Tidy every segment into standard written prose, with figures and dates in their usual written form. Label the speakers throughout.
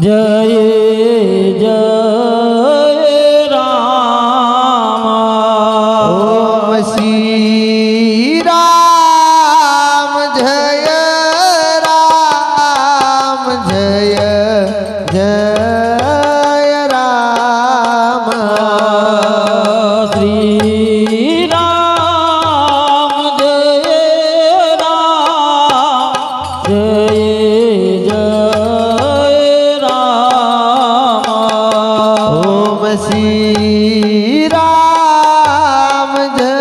Speaker 1: જય જય રામ
Speaker 2: ઓમ શ્રી રામ જય રામ જય જય રામ
Speaker 1: શ્રી રામ જય રામ જય જય રામ
Speaker 2: ઓમ શ્રી રામ જય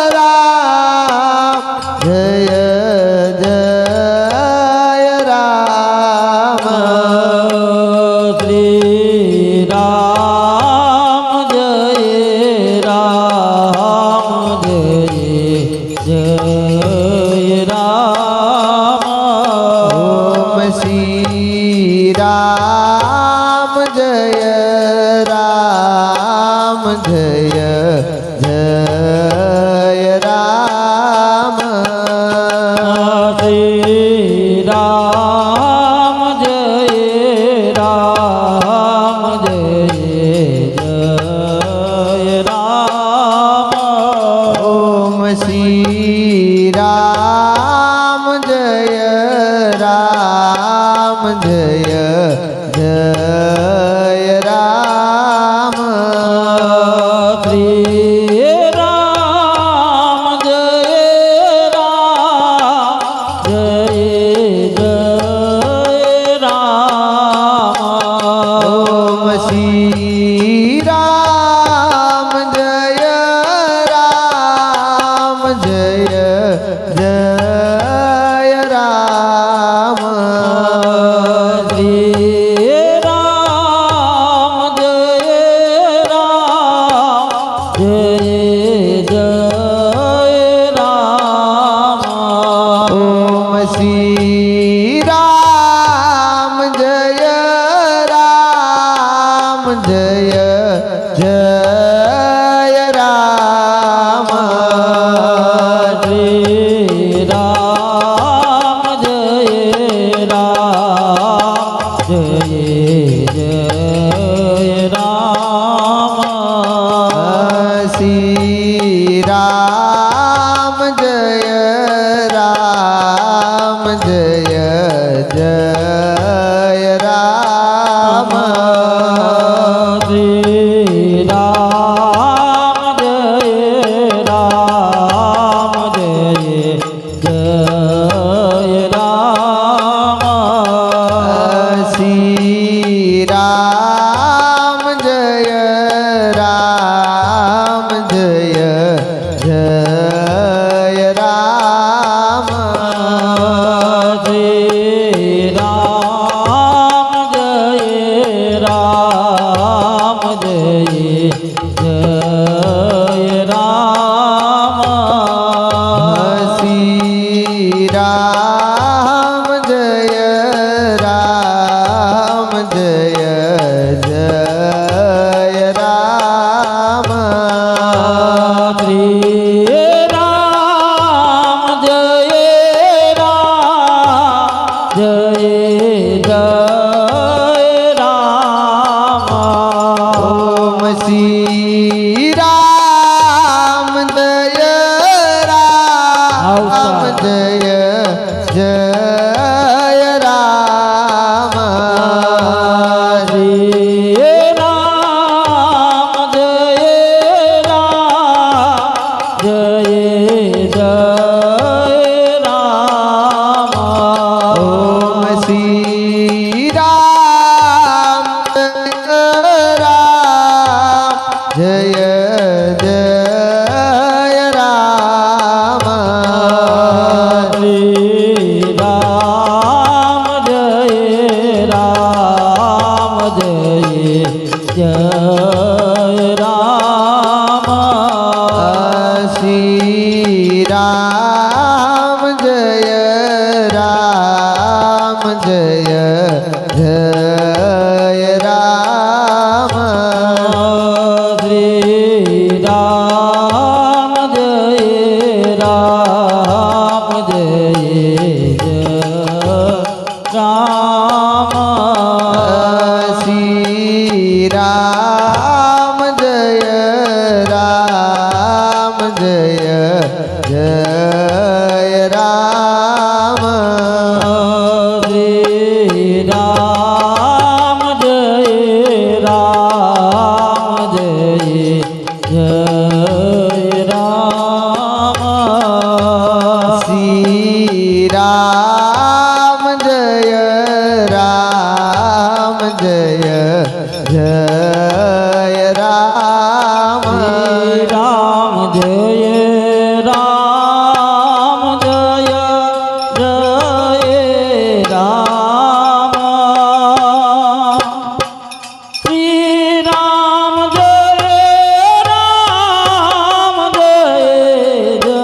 Speaker 2: રામ જય જય રામ
Speaker 1: શ્રી રામ જય રામ જય જય રામ
Speaker 2: ઓમ શ્રી રામ જય રામ જય જય રામ
Speaker 1: શ્રી રામ જય રામ જય જય રામ
Speaker 2: ઓમ શ્રી રામ જય રામ જય જય રામ
Speaker 1: શ્રી રામ જય રામ જય જય રામ
Speaker 2: ઓમ શ્રી રામ જય રામ જય જય રામ
Speaker 1: શ્રી રામ જય રામ જય જય રામ
Speaker 2: ઓમ શ્રી રામ જય રામ જય જય રામ
Speaker 1: શ્રી રામ જય રામ જય જય રામ
Speaker 2: શ્રી રામ જય રામ જય જય રામ
Speaker 1: શ્રી રામ જય રામ જય જય રામ
Speaker 2: શ્રી રામ જય રામ જય જય રામ
Speaker 1: શ્રી રામ જય રામ જય જય રામ
Speaker 2: શ્રી રામ જય રામ જય જય રામ
Speaker 1: શ્રી રામ જય રામ જય જય રામ
Speaker 2: ઓમ શ્રી રામ જય રામ જય જય રામ
Speaker 1: શ્રી રામ જય રામ જય જય રામ
Speaker 2: ઓમ શ્રી રામ રામ જય જય રામ
Speaker 1: શ્રી રામ જય રામ જય જય રામ
Speaker 2: શ્રી રામ જય રામ જય જય રામ
Speaker 1: શ્રી રામ જય રામ જય જય રામ
Speaker 2: રામ જય રામ જય જય રામ
Speaker 1: રામ જય રામ જય જય રામ શ્રી રામ જય રામ જય જય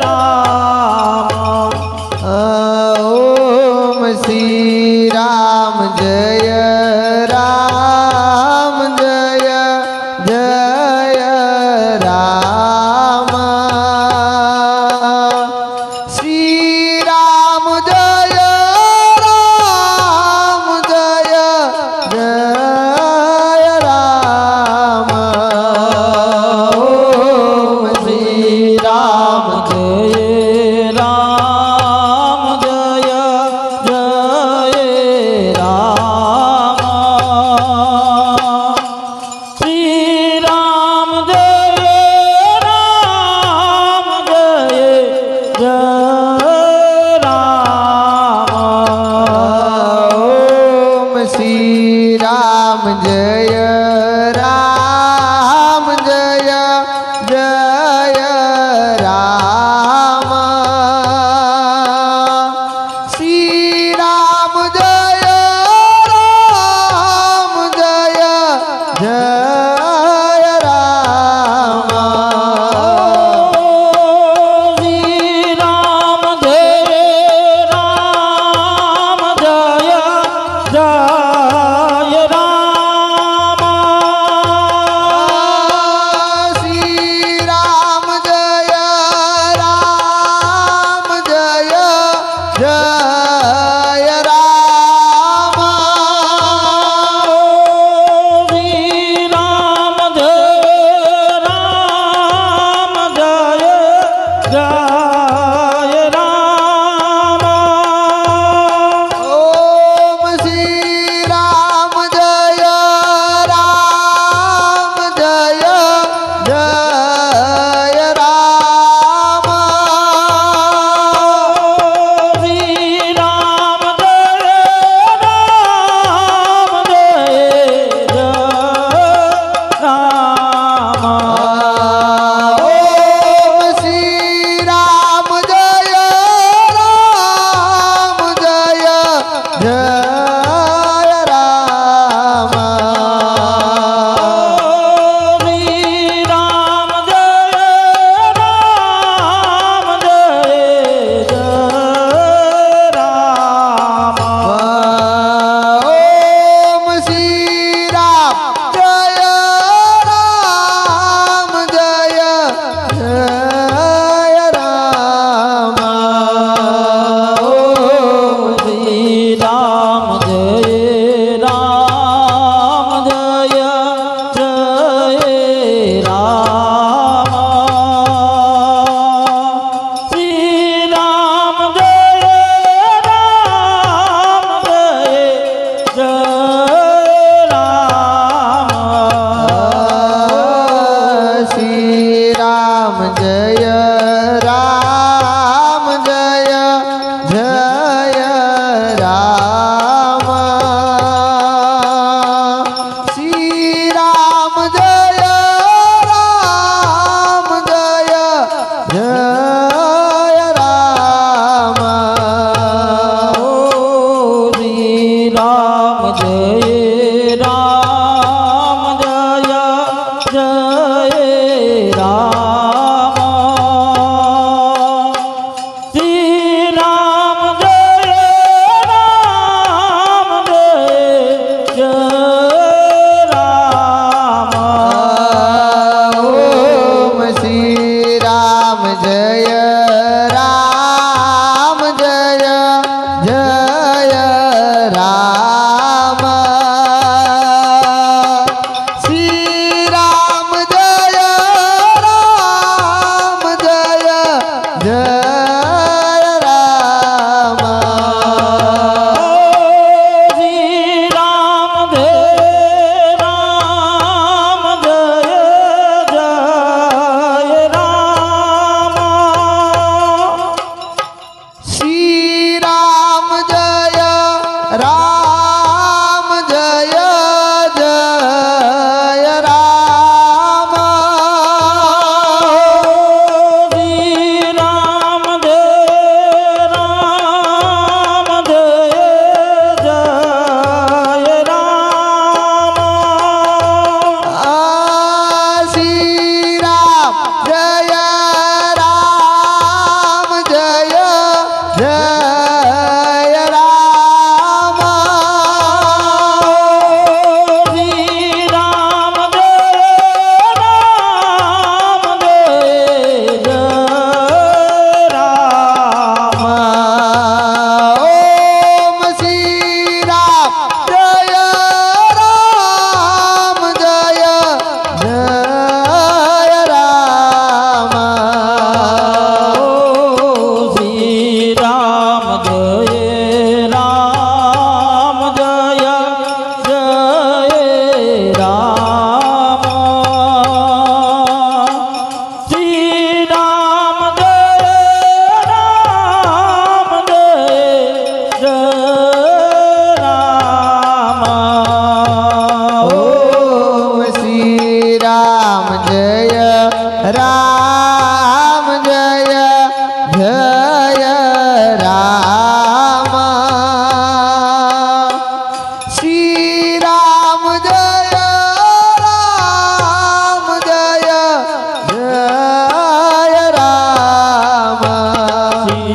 Speaker 1: રામ
Speaker 2: ઓમ શ્રી રામ જય રામ જય જય રામ શ્રી રામ જય રામ જય જય રામ ઓમ શ્રી રામ
Speaker 1: જય રામ જય જય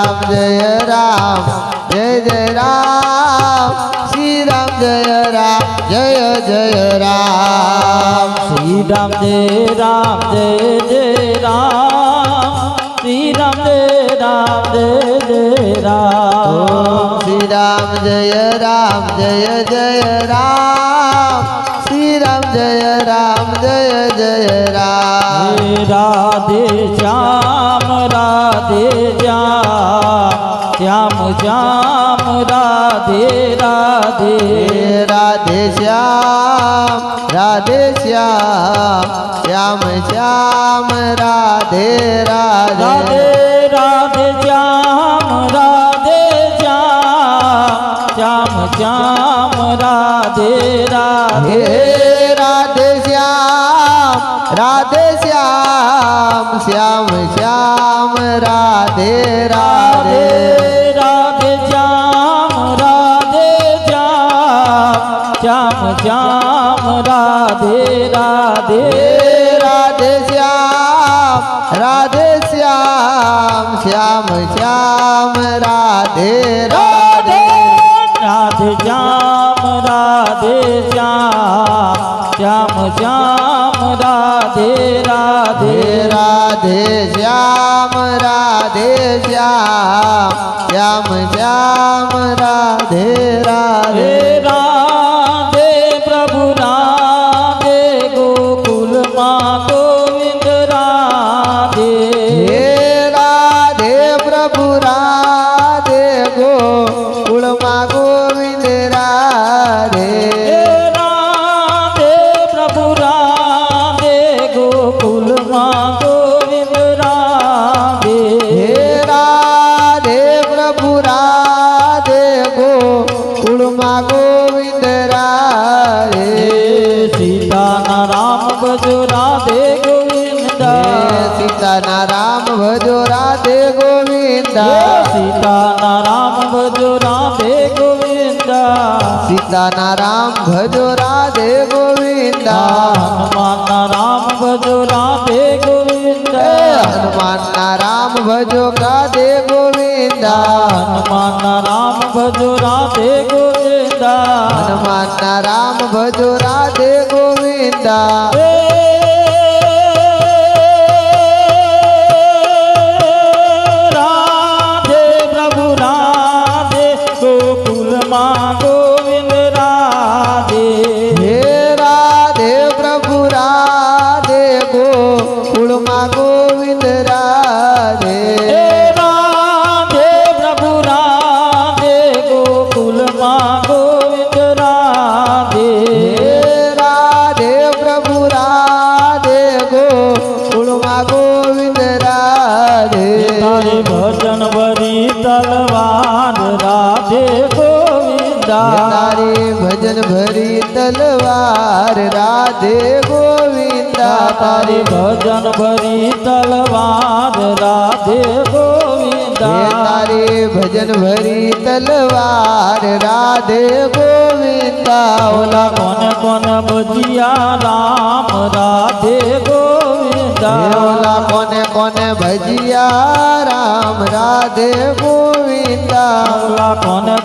Speaker 2: રામ જય રામ જય જય રામ શ્રી રામ જય રામ જય જય રામ
Speaker 1: શ્રી રામ જય રામ જય જય રામ શ્રી રામ જય રામ જય જય રામ
Speaker 2: શ્રી રામ જય રામ જય જય રામ શ્રી રામ જય રામ જય જય રામ
Speaker 1: રાધે શ્યામ રાધે શ્યામ શ્યામ શ્યામ રાધે રાધે
Speaker 2: રાધે શ્યામ રાધે શ્યામ શ્યામ શ્યામ રાધે રાધે
Speaker 1: રાધે શ્યામ રાધે શ્યામ શ્યામ શ્યામ રાધે રાધે
Speaker 2: રાધે શ્યામ રાધે શ્યામ શ્યામ શ્યામ રાધે રાધે
Speaker 1: રાધે શ્યામ રાધે શ્યામ શ્યામ શ્યામ રાધે રાધે
Speaker 2: રાધે શ્યામ રાધે શ્યામ શ્યામ શ્યામ રાધે રાધે
Speaker 1: રાધે શ્યામ રાધે શ્યામ શ્યામ શ્યામ રાધે રાધે
Speaker 2: રાધે શ્યામ રાધે શ્યામ શ્યામ શ્યામ રાધે રાધે
Speaker 1: રાધે પ્રભુ રાધે ગોકુલમાં ગોવિંદ રાધે
Speaker 2: રાધે પ્રભુ રાધે ગોકુળમાં ગોવિંદ રાધે
Speaker 1: રાધે પ્રભુ રાધે ગોકુલમાં ગોવિંદ રાધે
Speaker 2: રાધે પ્રભુ રાધે ગોકુળમાં ગોવિંદ રાધે
Speaker 1: સીતાના રામ ભજો રાધે ગોવિંદા
Speaker 2: સીતાના રામ ભજો રાધે ગોવિંદા
Speaker 1: સીતાના રામ ભજો રાધે ગોવિંદા
Speaker 2: સીતાના રામ ભજો રાધે ગોવિંદા
Speaker 1: હનુમાનના રામ ભજો રાધે ગોવિંદા
Speaker 2: હનુમાનના રામ ભજો રાધે ગોવિંદા
Speaker 1: હનુમાનના રામ ભજો રાધે ગોવિંદા
Speaker 2: હનુમાનના રામ ભજો રાધે ગોવિંદા
Speaker 1: રાધે પ્રભુ રાધે ગોકુલમાં ગોવિંદ રાધે
Speaker 2: રાધે પ્રભુ રાધે ગોકુળમાં ગોવિંદ રાધે
Speaker 1: રાધે પ્રભુ રાધે ગોકુલમાં ગોવિંદ રાધે
Speaker 2: રાધે પ્રભુ રાધે ગોકુળમાં ગોવિંદ રાધે
Speaker 1: તારે ભજન ભરી તલવાર રાધે ગોવિંદા
Speaker 2: તારી ભજન ભરી તલવાર રાધે ગોવિંદા
Speaker 1: તારી ભજન ભરી તલવાર રાધે ગોવિંદા
Speaker 2: તારી ભજન ભરી તલવાર રાધે ગોવિંદા
Speaker 1: ઓલા કોને ભજિયા રામ રાધે ગોવિંદા
Speaker 2: ઓલા કોને ભજિયા રામ રાધે ગોવિંદા
Speaker 1: ઓલા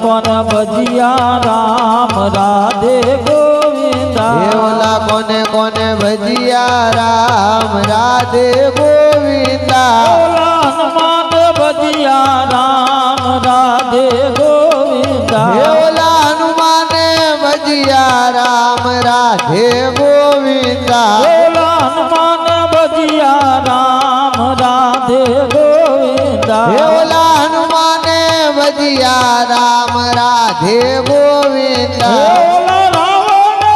Speaker 1: કોને ભજિયા રામ રાધે ગોવિંદા
Speaker 2: ઓલા કોને ભજિયા રામ રાધે ગોવિંદા
Speaker 1: ઓલા હનુમાન ભજિયા રામ રાધે ગોવિંદા
Speaker 2: ઓલા હનુમાને ભજિયા રામ રાધે ગોવિંદા
Speaker 1: ઓલા હનુમાન ભજિયા રામ રાધે ગોવિંદા
Speaker 2: ઓલા હનુમાને ભજિયા રામ રાધે ગોવિંદા
Speaker 1: ઓલા રાવણે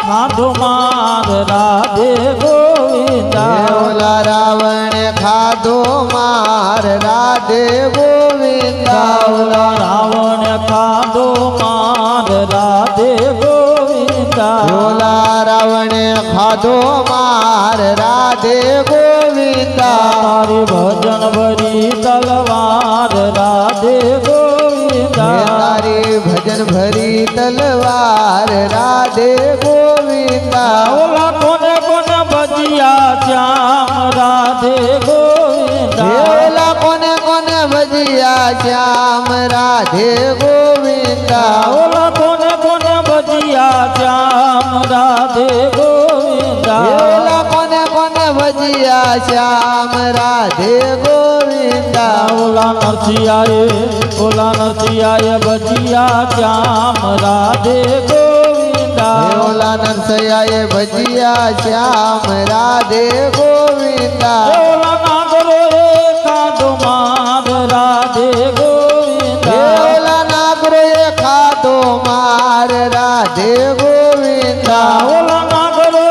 Speaker 1: ખાધો માર રાધે ગોવિંદા
Speaker 2: ઓલા રાવણે ખાધો માર રાધે ગોવિંદા
Speaker 1: ઓલા રાવણ ખાધો માર રાધે ગોવિંદા
Speaker 2: ઓલા રાવણે ખાધો માર રાધે ગોવિંદા
Speaker 1: તારી ભજન ભરી તલવાર રાધે ગોવિંદા
Speaker 2: તારી ભજન ભરી તલવાર રાધે ગોવિંદા
Speaker 1: ઓલા કોને ભજિયા શ્યામ રાધે ગોવિંદા
Speaker 2: ઓલા કોને भजिया श्याम राधे गोविंदा
Speaker 1: ओला कोने कोने भजिया श्याम राधे गोविंदा
Speaker 2: ओला कोने कोने भजिया श्याम राधे गोविंदा
Speaker 1: ओला नरसियाए भजिया श्याम राधे गोविंदा
Speaker 2: ओला नरसियाए भजिया श्याम राधे गोविंदा
Speaker 1: ओला नागरो खादो मार राधे गोविंदा
Speaker 2: ओला नागरो खादो मार राधे गोविंदा
Speaker 1: ओला नागरो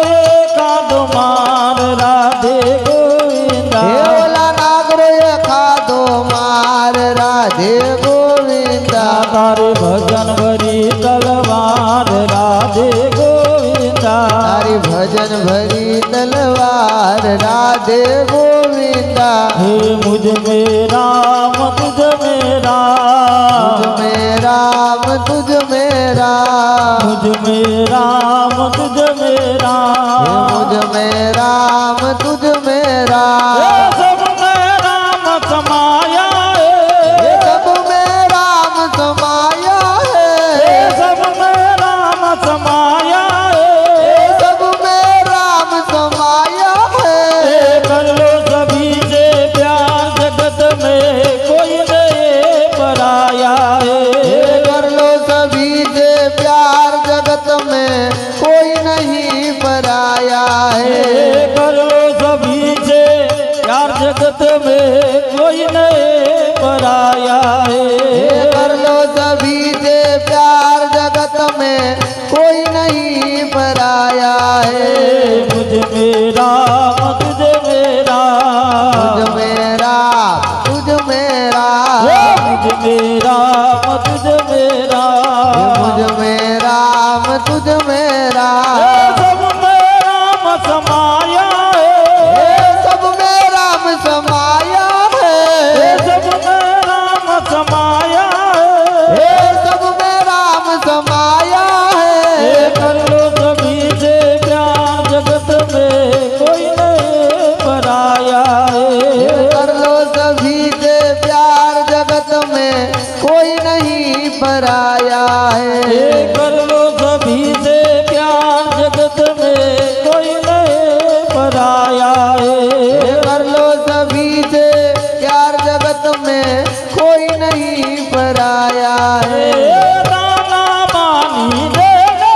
Speaker 1: खादो मार राधे गोविंदा
Speaker 2: ओला नागरो खादो मार राधे गोविंदा
Speaker 1: तारे भजन भरी तलवार राधे गोविंदा
Speaker 2: तारी भजन भरी तलवार राधे गोविंदा
Speaker 1: हे मुझ में राम तुझ में राम
Speaker 2: तुझ में राम तुझ में राम
Speaker 1: मुझ में राम तुझ में राम
Speaker 2: मुझ में राम तुझ में राम
Speaker 1: हे सब में राम समाया
Speaker 2: ये सब में राम समाया
Speaker 1: हे
Speaker 2: है
Speaker 1: सब में राम समाया
Speaker 2: ये सब में राम समाया है
Speaker 1: कर लो सभी से प्यार जगत में कोई नहीं पराया है
Speaker 2: कर लो सभी से प्यार जगत में कोई नहीं पराया है
Speaker 1: कर लो सभी से प्यार जगत में कोई नहीं पराया है
Speaker 2: कर लो सभी से प्यार जगत में कोई नहीं पराया है
Speaker 1: मुझ में राम तुझ में
Speaker 2: तुझ
Speaker 1: राम
Speaker 2: में राम तुझ में राम
Speaker 1: मुझ में राम तुझ में राम
Speaker 2: मुझ में राम तुझ में राम
Speaker 1: सब में राम समाया
Speaker 2: हे
Speaker 1: है
Speaker 2: सब में राम समाया है
Speaker 1: सब में राम समाया
Speaker 2: हे
Speaker 1: है
Speaker 2: सब में राम समाया है
Speaker 1: कर लो सभी से प्यार जगत में कोई नहीं पराया है
Speaker 2: कर लो सभी से प्यार जगत में कोई नहीं पराया है
Speaker 1: कर लो सभी से प्यार जगत में कोई नहीं पराया है
Speaker 2: कर लो सभी से प्यार जगत में कोई नहीं पराया है
Speaker 1: दाना पानी देने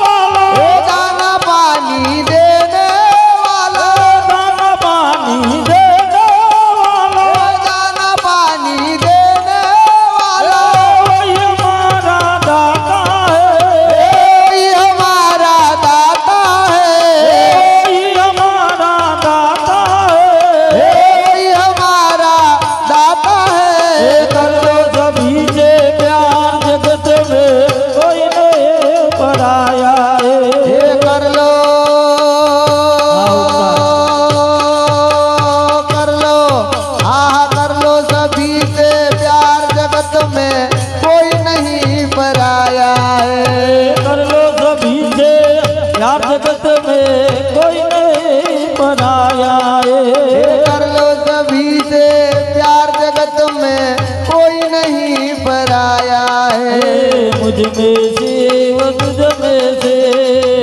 Speaker 1: वाला
Speaker 2: हे दाना पानी देने वाला
Speaker 1: दाना पानी देने वाला
Speaker 2: हे दाना पानी देने वाला
Speaker 1: वही हमारा दाता है
Speaker 2: वही हमारा दाता है
Speaker 1: वही हमारा दाता है
Speaker 2: वही हमारा दाता है
Speaker 1: कर लो सभी से प्यार जगत में कोई नहीं पराया है
Speaker 2: हे कर लो आहा कर लो सभी से प्यार जगत में कोई नहीं पराया है
Speaker 1: कर लो सभी से प्यार जगत में कोई नहीं पराया है
Speaker 2: कर लो सभी से प्यार जगत में कोई नहीं पराया है
Speaker 1: मुझ में शिव तुझ में से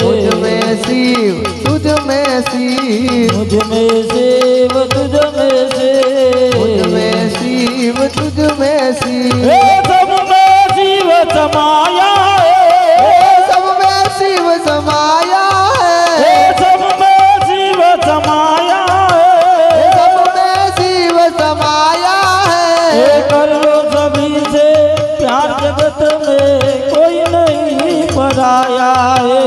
Speaker 2: तुझ में शिव तुझ में शिव
Speaker 1: मुझ में शिव तुझ में से
Speaker 2: तुझ में शिव तुझ में शिव
Speaker 1: हे सब में शिव समाया है
Speaker 2: सब में शिव समाया
Speaker 1: हे
Speaker 2: है
Speaker 1: सब में शिव समाया है
Speaker 2: सब में शिव समाया है
Speaker 1: कर लो सभी से प्यार जगत में कोई नहीं पराया है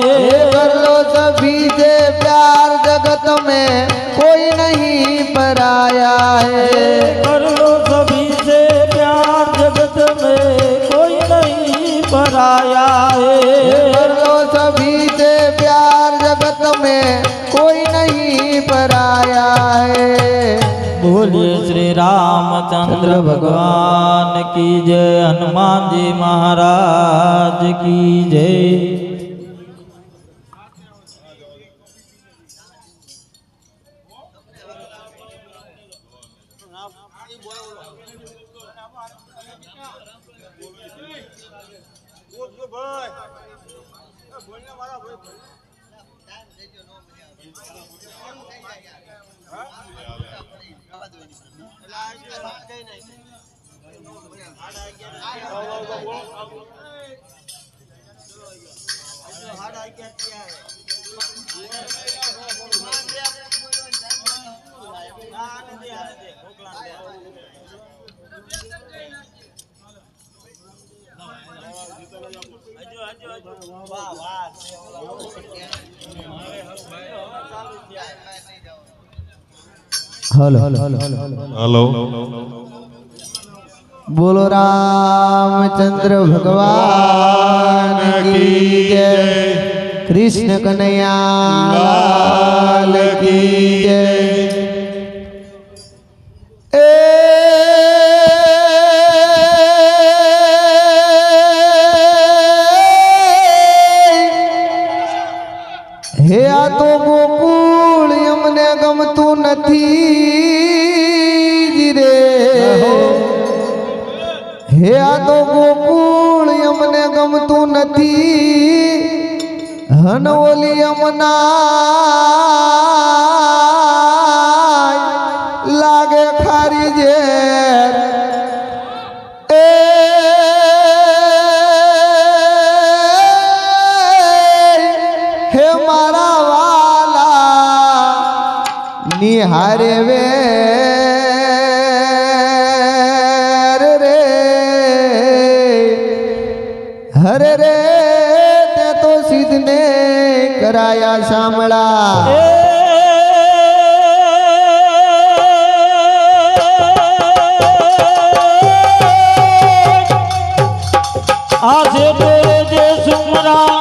Speaker 2: कर लो सभी से प्यार जगत में कोई नहीं पराया है
Speaker 1: कर लो सभी से प्यार जगत में कोई नहीं पराया है
Speaker 2: कर लो सभी से प्यार जगत में कोई नहीं पराया है
Speaker 1: बोलिए श्री रामचंद्र भगवान की जय हनुमान जी महाराज की जय
Speaker 2: હલો
Speaker 3: हेलो
Speaker 2: બોલો રામચંદ્ર ભગવાન કી જય કૃષ્ણ કનૈયા લાલ કી જય હે આ તો ગોકુળ અમને ગમતું નથી જી રે હે આ તો ગોકુળ અમને ગમતું નથી હનોલી અમના લાગે ખારી ઝેર હે મારા વાલા નિહારે વે હરે રે તે તો સિદ્ધને કરાયા શામળા
Speaker 1: આજે તેરે જે સુમરા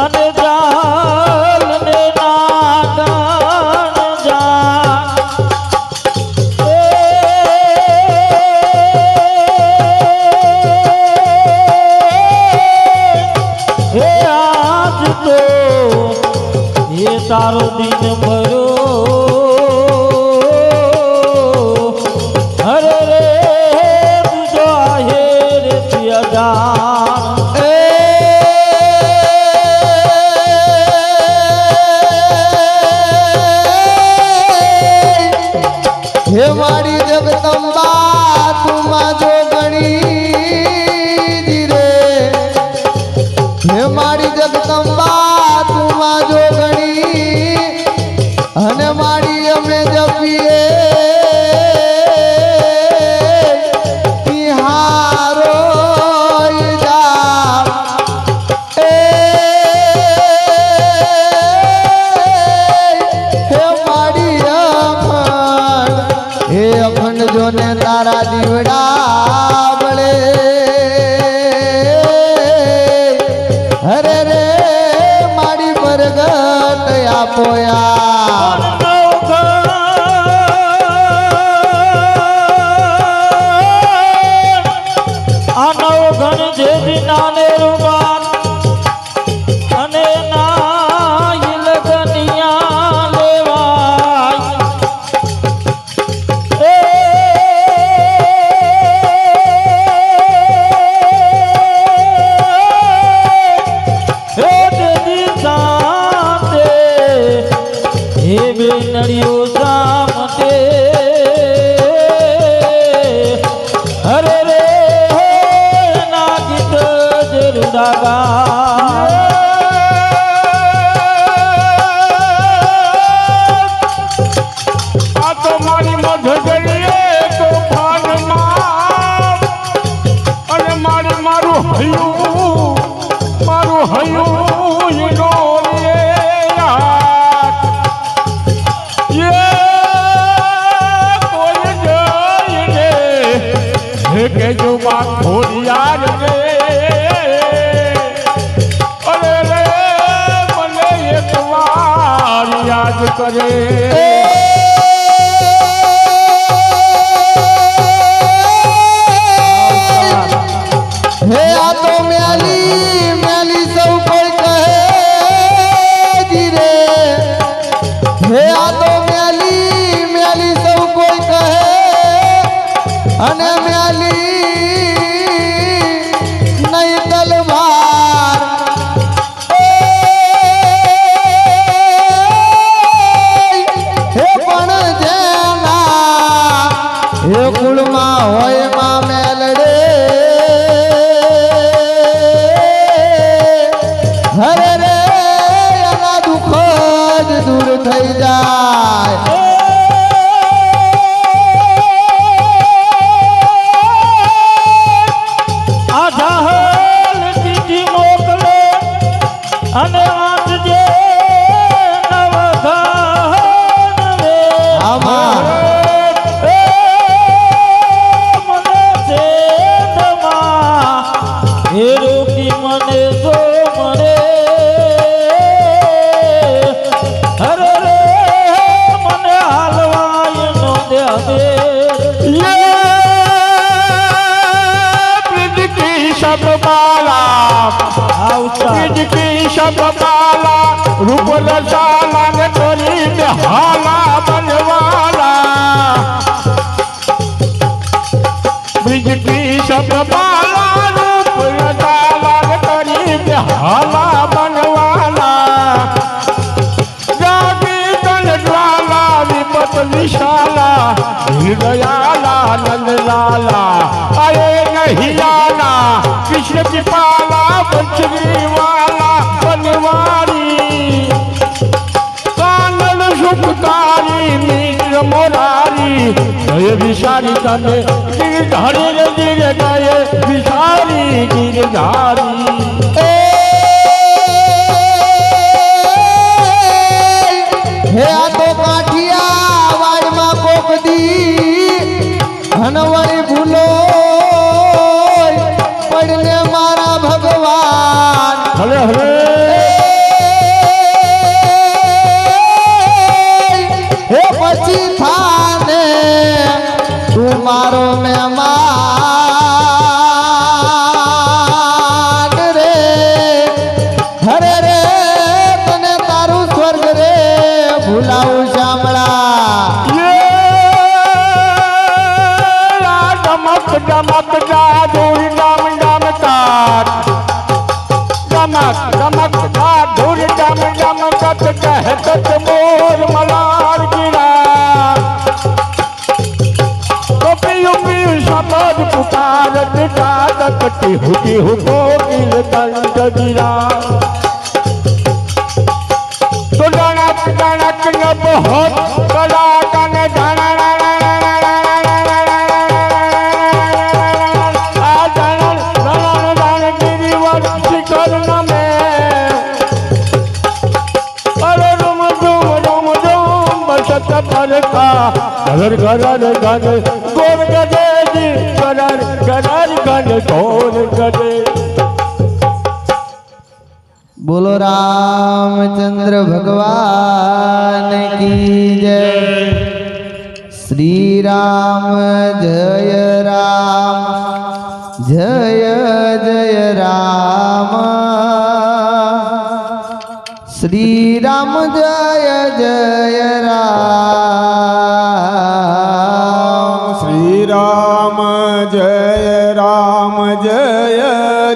Speaker 1: અને જાલ ને નાગણ જા હે આજ તો ये तारो दिन भरो हरे रे तुझो आहे रे पियादान
Speaker 2: હે મારી જગદંબા તુમા જો ગણી જી રે હે મારી જગદંબા તુમા જો ગણી અને મારી અમે જપીએ તિહારો જા હે મારી અખંડ હે અખંડ જોને તારા દીવડા બળે હરે રે મારી પરગટ આપોયા
Speaker 1: આ નવ ઘન જે નાને રૂબાન અને ના લગનિયા લેવાય હે દેદી સાતે હે બેનડીઓ સામતે હરે રે ના ગીત જરૂરા ગા
Speaker 3: આ તો મારી મધગરીએ તો ભાનમાં અને મારું હયું નો રે યાર કોઈ જઈને હે કે જો વાત થોડી યાર રે અરે રે મને એક વાર યાદ કરે
Speaker 2: હે આ તો મેલી મેલી સૌ કોઈ કહે જી રે હે આ તો મેલી મેલી સૌ કોઈ કહે અને મેલી
Speaker 3: सब बाला रूप रसाला ने तोरी बेहाला बनवाला ब्रिज की सब बाला रूप रसाला ने तोरी बेहाला बनवाला जागी तन ज्वाला विपत विशाला हृदयाला नंद लाला आए नहीं आना कृष्ण की पाला बंसरी वाला बनवारी कानन सुखकारी मित्र मोरारी गए विषारी तने गिरधारी रे गिर गए विषारी गिरधारी
Speaker 2: હે આ તો કાઠિયા વાડમાં કોક દી ધનવળી ભૂલો પડને મારા ભગવાન
Speaker 3: હલે હલે
Speaker 2: હે પછી થાને તું મારો મહેમાન રે હરે રે તને તારું સ્વર્ગ રે ભૂલાવું શામળા
Speaker 3: डमक डमक जादूर डम डम काट डमक डमक जादूर डम डम कत कहत मोर मलार गिरा तो पियु पियु शब्द पुकारत जादत टिहु टिहु कोकिल कंठ गिरा तो डणक डणक न बहुत कड़ा कन डण घर घर घर गोर गदे जी घर घर घर गोर गदे
Speaker 2: बोलो रामचंद्र भगवान की जय श्री राम जय राम जय जय राम श्री राम जय जय राम
Speaker 4: श्री राम जय राम जय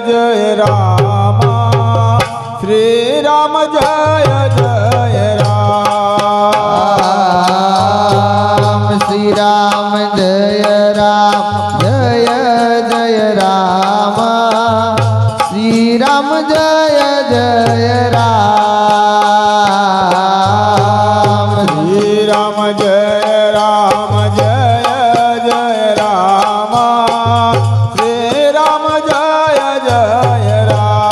Speaker 4: जय राम श्री राम जय जय
Speaker 2: राम श्री राम जय राम जय जय राम श्री राम जय जय राम
Speaker 4: श्री राम जय राम जय जय राम श्री राम जय जय राम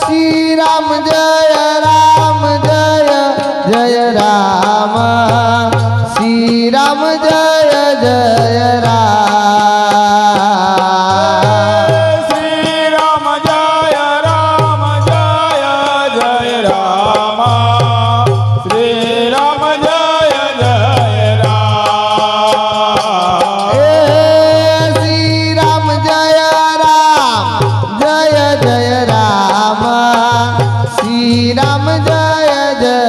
Speaker 2: श्री राम जय राम जय जय राम श्री राम जय जय राम
Speaker 4: श्री राम जय राम जय जय राम श्री राम जय जय राम
Speaker 2: श्री राम जय राम जय जय राम श्री राम जय जय राम
Speaker 4: श्री राम जय राम जय जय राम श्री राम जय जय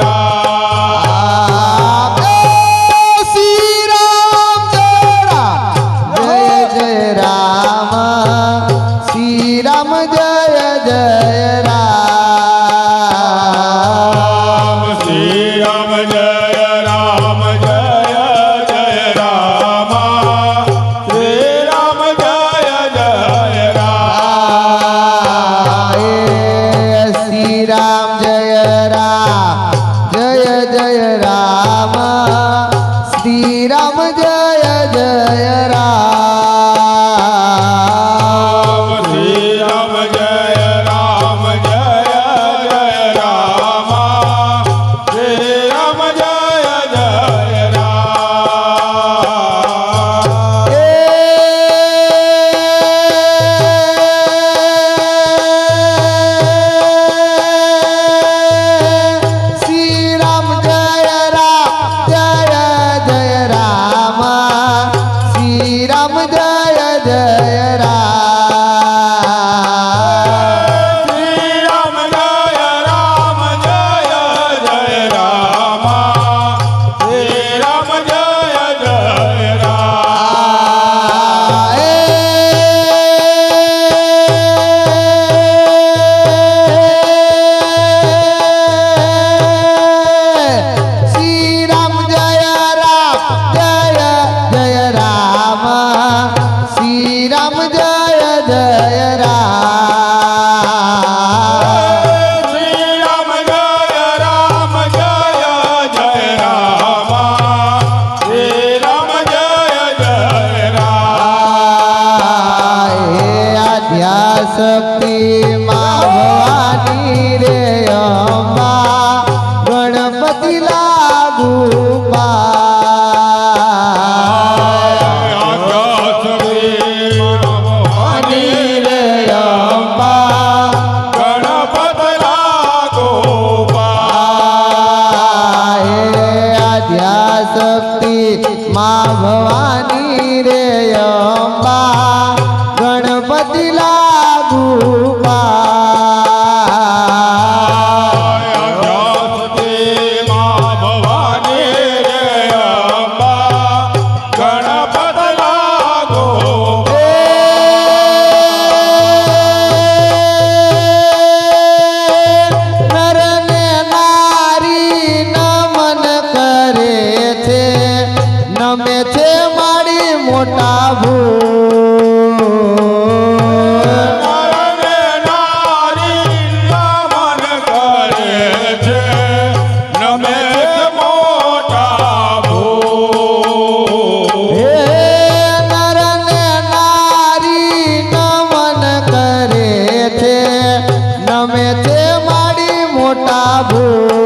Speaker 4: राम
Speaker 2: श्री राम जय जय राम श्री राम जय जय राम
Speaker 4: श्री राम जय राम जय जय राम श्री राम जय जय राम
Speaker 2: श्री राम जय जय राम श्री राम जय जय राम
Speaker 4: श्री राम जय राम जय जय राम श्री राम जय जय राम
Speaker 2: ગણપતિ લાગુ ભવાની રે અંબા
Speaker 4: ગણપત લાગો
Speaker 2: હે આદ્યાશક્તિ માં ભવાની રે અંબા ગણપતિ લાગુ નમે છે મારી મોટા ભૂ હે નરને નારી નમન કરે છે નમે છે મારી મોટા ભૂ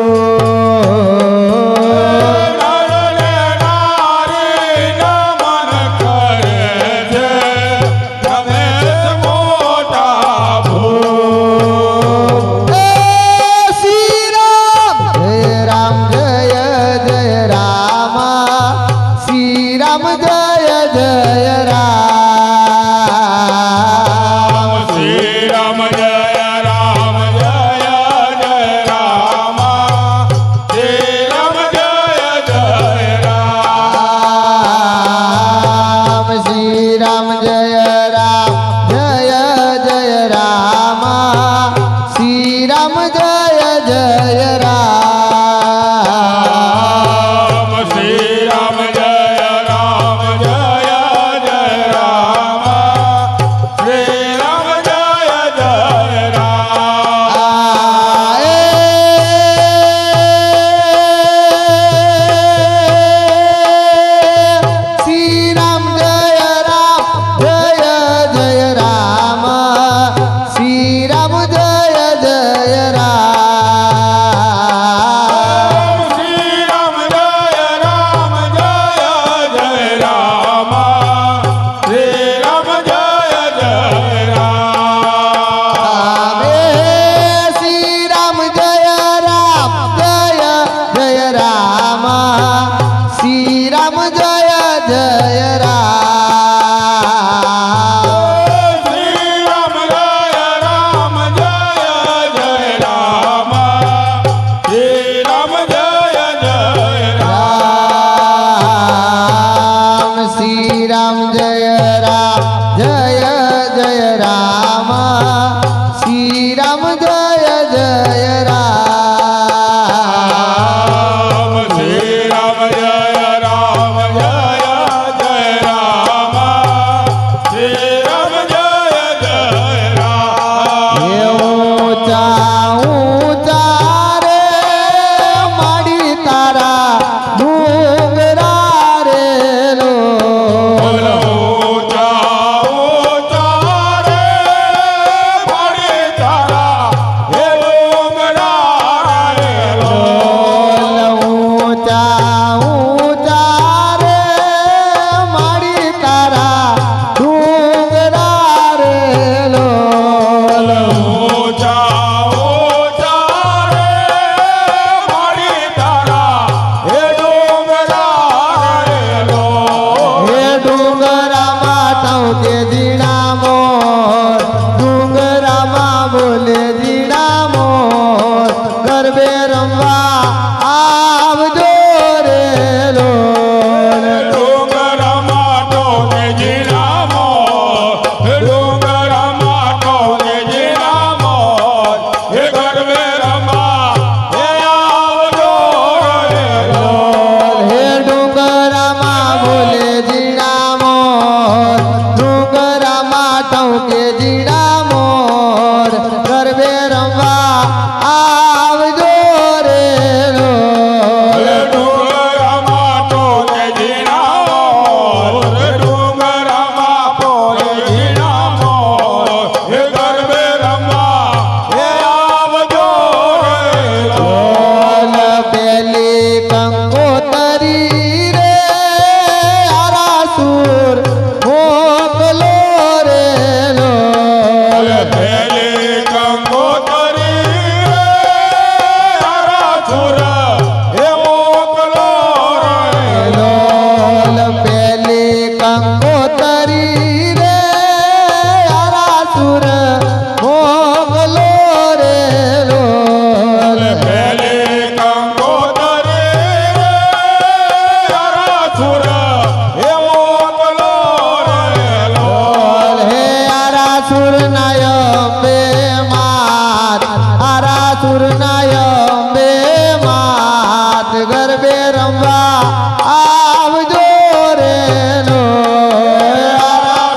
Speaker 2: ગરબે રમવા આવજો રે લો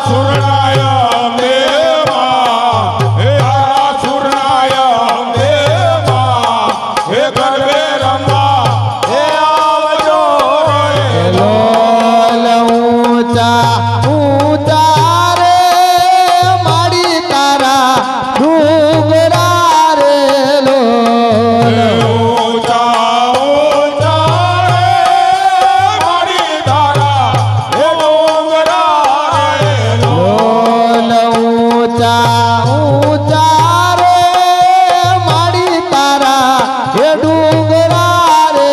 Speaker 4: સુરનાયા મેમાં હે આ સુરનાયા મેમાં હે ગરબે રમવા હે આવજો રે
Speaker 2: લોલ ઊંચા ઊંચા રે માડી તારા ડુંગરા રે લોલ
Speaker 4: ઊંચા ઊંચા રે મારી તારા હે ડુંગરા રે
Speaker 2: લોલ ઊંચા ઊંચા રે માડી તારા હે ડુંગરા રે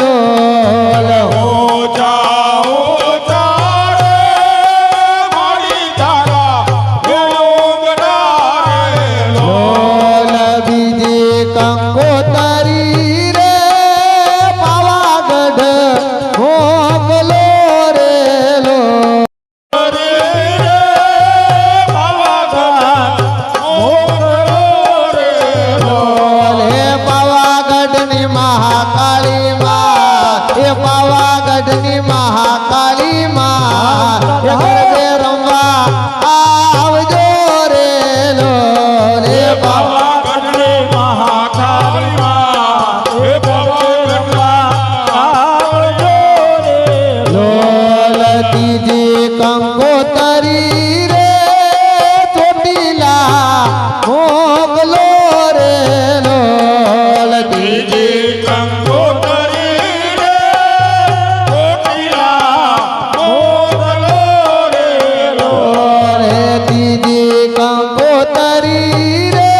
Speaker 2: લોલ
Speaker 4: ઊંચા ઊંચા રે મારી તારા હે ડુંગરા રે
Speaker 2: લોલ બીજી કંકોતરી રે પાવાગઢ મોકલો રે લો હે પાવાગઢની મહાકાળી માં હે પાવાગઢની મહાકાળી માં હે ગરબે રમવા આવજો રે લો રે બાવા લોલ ત્રીજી કંકોતરી રે ચોટીલા મોકલો રે લોલ ત્રીજી રે ત્રીજી કંકોતરી રે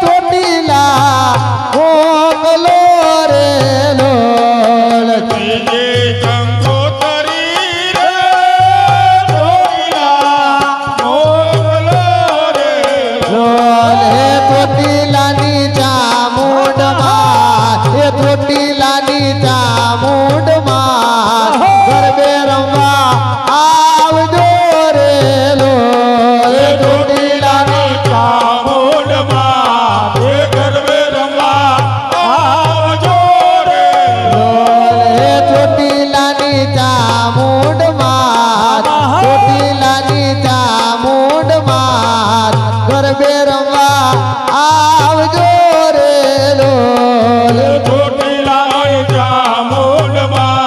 Speaker 2: ચોટીલા મોકલો રે લોલ લોલ હે ચોટીલાની ચામુંડમાં હે ચોટીલાની ચામુંડમાં ગરબે રમવા આવજો રે લોલ હે ચોટીલાની લોલ હે ચોટીલાની ચામુંડમાં ચોટીલાની ચામુંડમાં ગરબે રમવા આવજો રે લોલ
Speaker 4: ચોટીલા ચામુંડમાં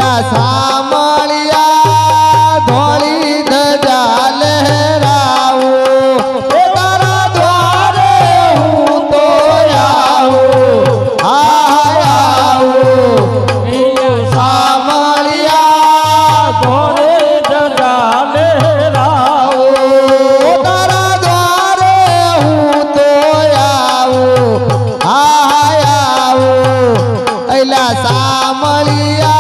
Speaker 2: અલા સામળિયા ધોળી ધજા લહેરાવું એ તારા દ્વારે હું તો આવું આવું સામળિયા
Speaker 1: ધોરે ધજા લહેરાવો
Speaker 2: તારા દ્વારે હું તો આવું આવું અલા સામળિયા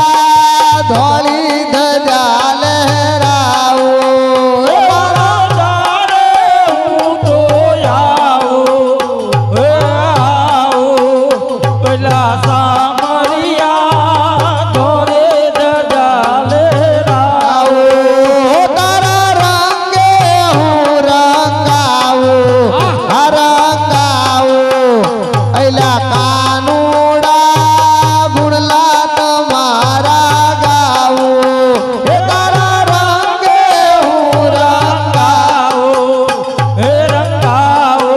Speaker 2: ધોળી ધજા લહેરાવું
Speaker 1: તારા દ્વારે હું તો આવું પેલા સામરિયા ધોરે ધજા લહેરાવો
Speaker 2: તારા રંગે હું રંગાવું રંગાવું અલા કાનુડા ગુણલા તમારા ગાવું એ તારા રંગે હું રંગાવું
Speaker 1: હે રંગાવો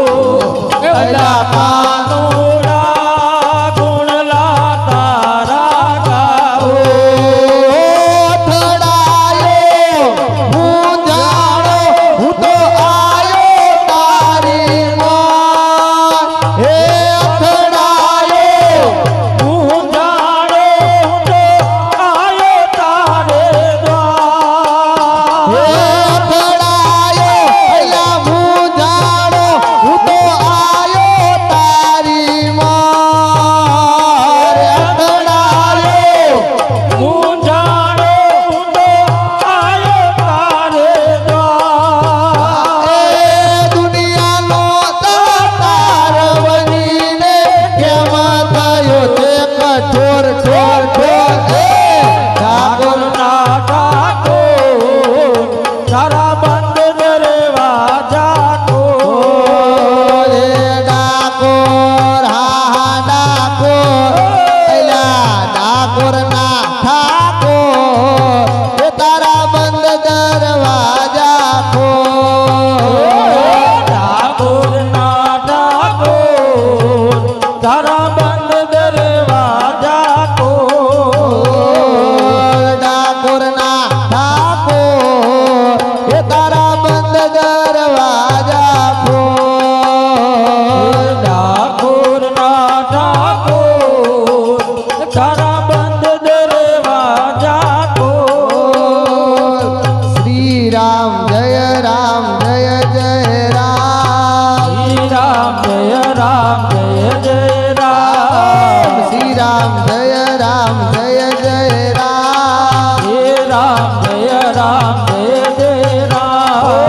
Speaker 1: પેલા કાનુડા ગુણલા તારા ગાવો
Speaker 2: અથડાયો હું જાણો હું તો આયો તારી મોર હે અથડાયો
Speaker 1: હું જાણો હું તો આયો તારે દ્વાર
Speaker 2: હે અથડાયો અલા હું જાણો હું તો આયો તારી મોર અથડાયો
Speaker 1: હું જાણો હું તો આયો તારે દ્વાર
Speaker 2: એ દુનિયાનો તાર બનીને કેમ થયો છે કઠોર ઠોર ઠોર એ ઠાકોર
Speaker 1: ના ઠાકોર તારા બંધ દરવાજા ખોલ
Speaker 2: રે ડાકોર હા ડાકોર એલા ડાકોર ના ઠાકોર એ તારા બંધ દરવાજા ખોલ
Speaker 1: ઠાકોર ના ઠાકોર તારા બંધ દરવાજા ખોલ
Speaker 2: ડાકોર ના ઠાકોર એ તારા બંધ દરવાજા ખોલ
Speaker 1: ઠાકોર ના ઠાકોર તારા બંધ દરવાજા ખોલ
Speaker 2: શ્રી રામ જય રામ જય જય રામ
Speaker 1: શ્રી રામ જય રામ જય જય રામ
Speaker 2: શ્રી રામ જય રામ જય જય રામ
Speaker 1: હે રામ જય રામ જય જય રામ
Speaker 2: ઓમ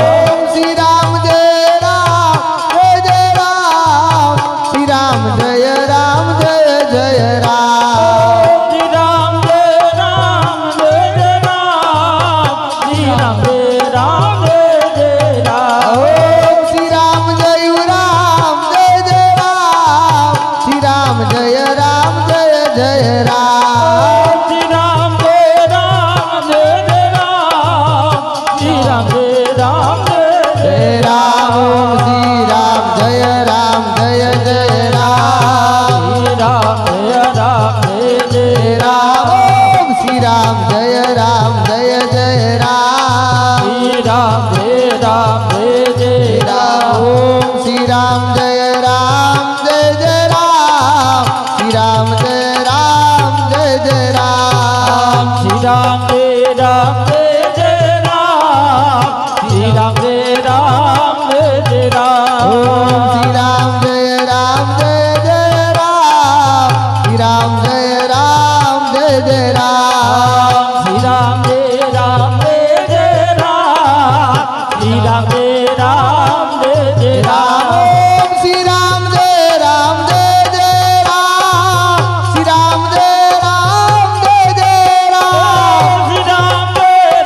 Speaker 2: શ્રી રામ જય રામ જય જય રામ શ્રી રામ જય રામ જય જય રામ
Speaker 1: શ્રી રામ જય રામ જય જય રામ શ્રી રામ જય રામ જય જય રામ
Speaker 2: ઓમ શ્રી રામ જય રામ જય જય રામ શ્રી રામ જય રામ જય જય રામ
Speaker 1: શ્રી રામ જય રામ જય જય રામ શ્રી રામ જય રામ જય જય
Speaker 2: જય રામ ઓમ શ્રી રામ જય રામ જય જય રામ
Speaker 1: શ્રી રામ જય રામ જય જય
Speaker 2: જય રામ ઓમ શ્રી રામ જય રામ જય જય રામ
Speaker 1: શ્રી રામ જય રામ જય જય
Speaker 2: રામ ઓમ શ્રી રામ જય રામ જય જય રામ શ્રી રામ જય રામ જય જય રામ
Speaker 1: શ્રી રામ જય રામ જય જય રામ શ્રી રામ જય રામ જય જય રામ
Speaker 2: ઓમ શ્રી રામ જય રામ જય જય રામ શ્રી રામ જય રામ જય જય રામ
Speaker 1: શ્રી રામ જય રામ જય જય રામ શ્રી રામ જય રામ જય જય રામ
Speaker 2: ઓમ શ્રી રામ જય રામ જય જય રામ શ્રી રામ જય રામ જય જય રામ
Speaker 1: શ્રી રામ જય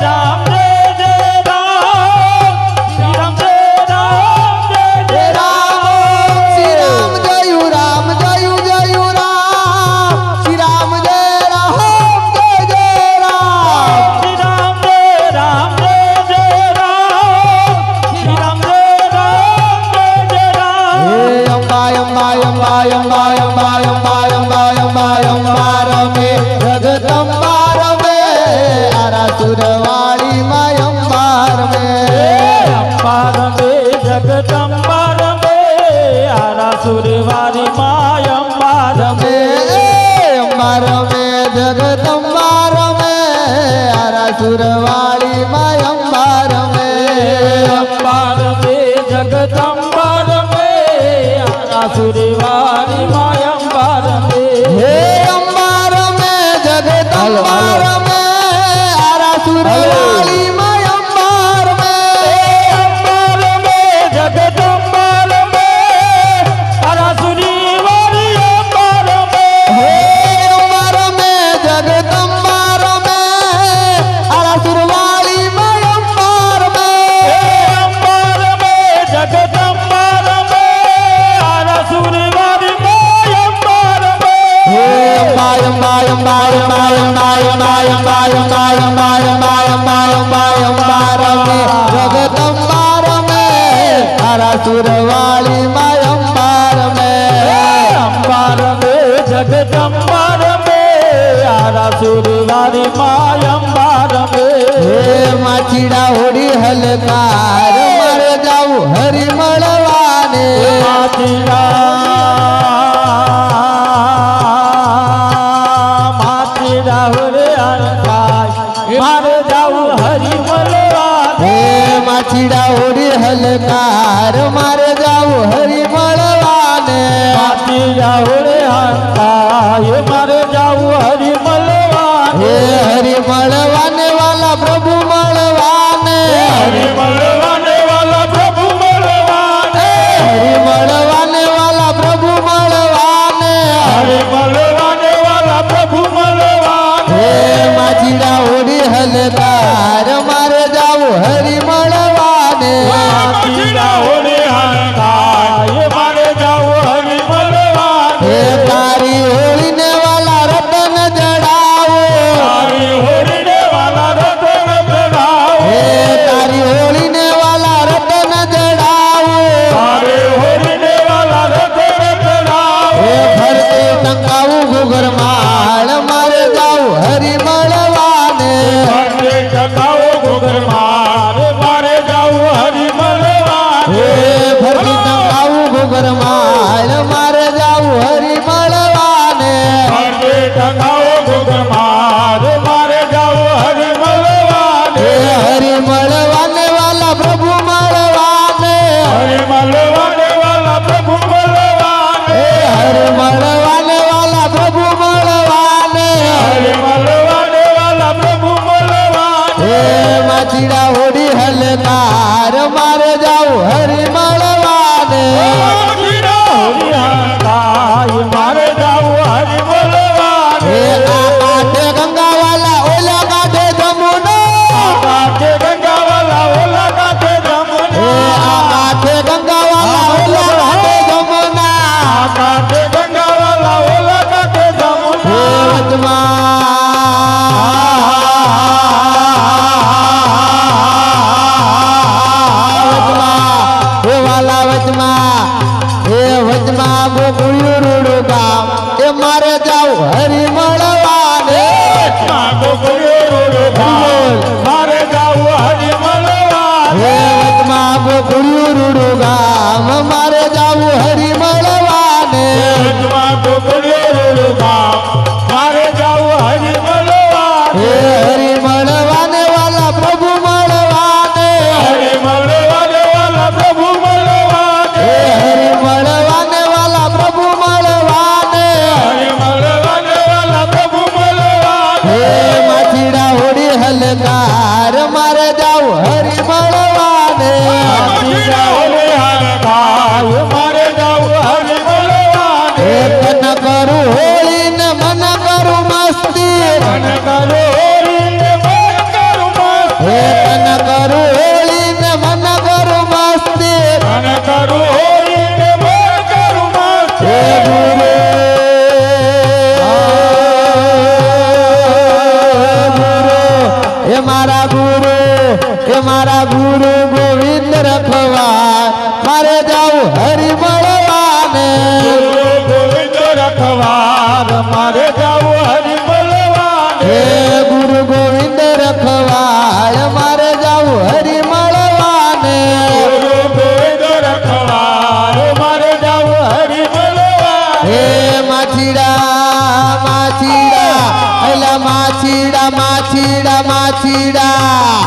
Speaker 2: સુરવાળી માં અંબાર મેં
Speaker 1: અંબાર મે જગદંબર મે આસુરવારી માં અંબાર મે
Speaker 2: હે અંબાર મેં જગદંબર મેં આરા સુરવાળી માં અંબાર મેં
Speaker 1: અંબાર મે જગદંબર મે આસુરવારી અંબાર મે
Speaker 2: હે અંબાર મેં જગદંબર મેં આરા સુરવાળી માં અંબાર મેં
Speaker 1: અંબાર મે જગદંબર મે આસુરવારી માં અંબાર મે
Speaker 2: હે અંબાય અંબાય અંબાય અંબાય અંબાય અંબાય અંબાય અંબાય અંબાય અંબાય અંબાય અંબાર મેં જગદંબર મેં આરા સુરવાળી માં અંબાર મેં
Speaker 1: અંબાર મે જગદંબર મે આસુરવારી માં અંબાર મે
Speaker 2: હે માછીડા હોડી હલકાર મારે જાવું હરી મળવાને
Speaker 1: માતીડા હોરે અણકાય મારે જાવું હરી મળવા
Speaker 2: હે માછીડા હોડી હલકાર મારે જાવું હરી મળવાને
Speaker 1: માતીડા હોરે અણકાય મારે જાવું હરી મળવા
Speaker 2: હે હરી મળવાને વાલા પ્રભુ મળવાને
Speaker 1: હરી મળવાને વાલા પ્રભુ મળવાને
Speaker 2: હરી મળવાને વાલા પ્રભુ મળવાને
Speaker 1: હરી મળવાને વાલા પ્રભુ મળવાને
Speaker 2: હે માછીડા હોડી હલકાર મારે જાવું હરી મળવાને
Speaker 1: માતીડા હોરે અણકાય મારે જાવું હરી મળવાને
Speaker 2: હે તારી હોળીને વાલા રતન જડાવો
Speaker 1: તારી હોરીને વાલા રતન ચડાવો
Speaker 2: હે તારી હોળીને વાલા રતન જડાવો
Speaker 1: તારી હોરીને વાલા રતન ચડાવો
Speaker 2: હે ફરતે ટંકાવું ઘુઘર માળ મારે જાવું હરી મળવાને
Speaker 1: ફરતે ટકાવો ઘૂઘર મારે મારે જાવું હરી મળવાને
Speaker 2: હે ફરતી ટંકાવું ઘુઘર માળ મારે જાવું હરી મળવાને
Speaker 1: ફરતે ટકાવો ઘૂઘર મારે મારે જાવું હરી મળવાને
Speaker 2: હે હરી મળવાને વાલા પ્રભુ મળવાને
Speaker 1: હરી મળવાને વાલા પ્રભુ મળવાને
Speaker 2: હે હરી મળવાને વાલા પ્રભુ મળવાને
Speaker 1: હરી મળવાને વાલા પ્રભુ મળવાને
Speaker 2: હે માછીડા હોડી હલકાર મારે જાવું હરી મળવાને
Speaker 1: હોરી હંકાય મારે જાવું હરી મળવાને
Speaker 2: હે આ કાંઠે ગંગાવાલા ઓલા કાંઠે જમુના
Speaker 1: કાંઠે ગંગાવાલા ઓલા કાંઠે
Speaker 2: હે
Speaker 1: જમુના
Speaker 2: આ કાંઠે ગંગાવાલા ઓલા કાંઠે જમુના
Speaker 1: કાંઠે ગંગાવાલા ઓલા કાંઠે
Speaker 2: હે
Speaker 1: જમુના
Speaker 2: વચમાં હે વાલા વચમાં હે વચમાં ગોકુળિયું રૂડું ગામ એ મારે જાવું હરી મળવાને
Speaker 1: મારે જાવું હરી મળવાને
Speaker 2: હે વચમાં ગોકુળિયું રૂડું ગામ મારે જાવું હરી મળવાને
Speaker 1: મારે જાવું હરી મળવાને
Speaker 2: હે હરી મળવાને વાલા પ્રભુ મળવાને
Speaker 1: હરી મળવાને વાલા પ્રભુ મળવાને
Speaker 2: હે હરી મળવાને વાલા પ્રભુ મળવાને
Speaker 1: હરી મળવાને વાલા પ્રભુ મળવાને
Speaker 2: હે માછીડા હોડી હલકાર મારે જાવું હરી મળવાને
Speaker 1: મારે જાવું હરી મળવાને
Speaker 2: હે તન કરું હોળી ને મન કરું મસ્તી
Speaker 1: મન કરો હોરીને મન કરું મસ્તી
Speaker 2: હે તન કરું હોળી ને મન કરું મસ્તી
Speaker 1: મન કરું હોરીને મન કરું મસ્તી
Speaker 2: હે ગુરુ હે મારા ગુરુ ગોવિંદ રખવા મારે જાવું હરી મળવાને
Speaker 1: ગુરુ ગોવિંદ રખવાર મારે જાવું હરી મળવાને
Speaker 2: હે ગુરુ ગોવિંદ રખવાળ મારે જાવું હરી મળવાને
Speaker 1: ગુરુ ગોવિંદ રખવાર મારે જાવું હરી મળવાને
Speaker 2: હે માછીડા માછીડા અલા માછીડા ગયેલા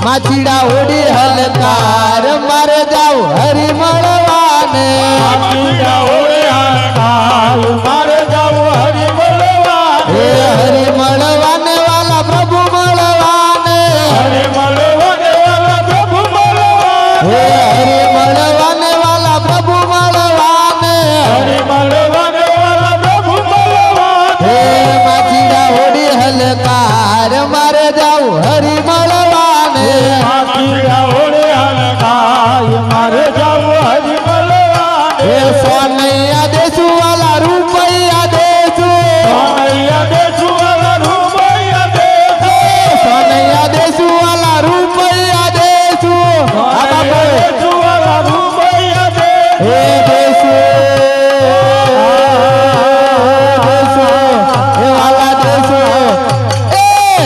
Speaker 2: માછીડા ઉડી હલકાર મારે જાવ હરી મળવાને
Speaker 3: માછીડા ઓળે હલકાર મારે જાવું હરિ મળવાને
Speaker 2: હે હરી મળવાને વાલા પ્રભુ મળવાને
Speaker 3: હરિ મળવાને વાલા પ્રભુ મળવાને
Speaker 2: હે હરી મળવાને વાલા પ્રભુ મળવાને
Speaker 3: હરિ મળવાને વાલા પ્રભુ મળવાને
Speaker 2: હે માછીડા ઉડી હલકાર મારે જાવ હરી મળવાને
Speaker 3: માછીડા ઓળે હલકાર મારે જાવું હરિ મળવાને
Speaker 2: હે સોનૈયા દેશું વાલા રૂપૈયા દેશું
Speaker 3: સોનૈયા દેશું વાલા રૂપૈયા દેશું
Speaker 2: સોનૈયા દેશું વાલા રૂપૈયા દેશું આ બાપા
Speaker 3: દેશું વાલા રૂપૈયા દેશું
Speaker 2: હે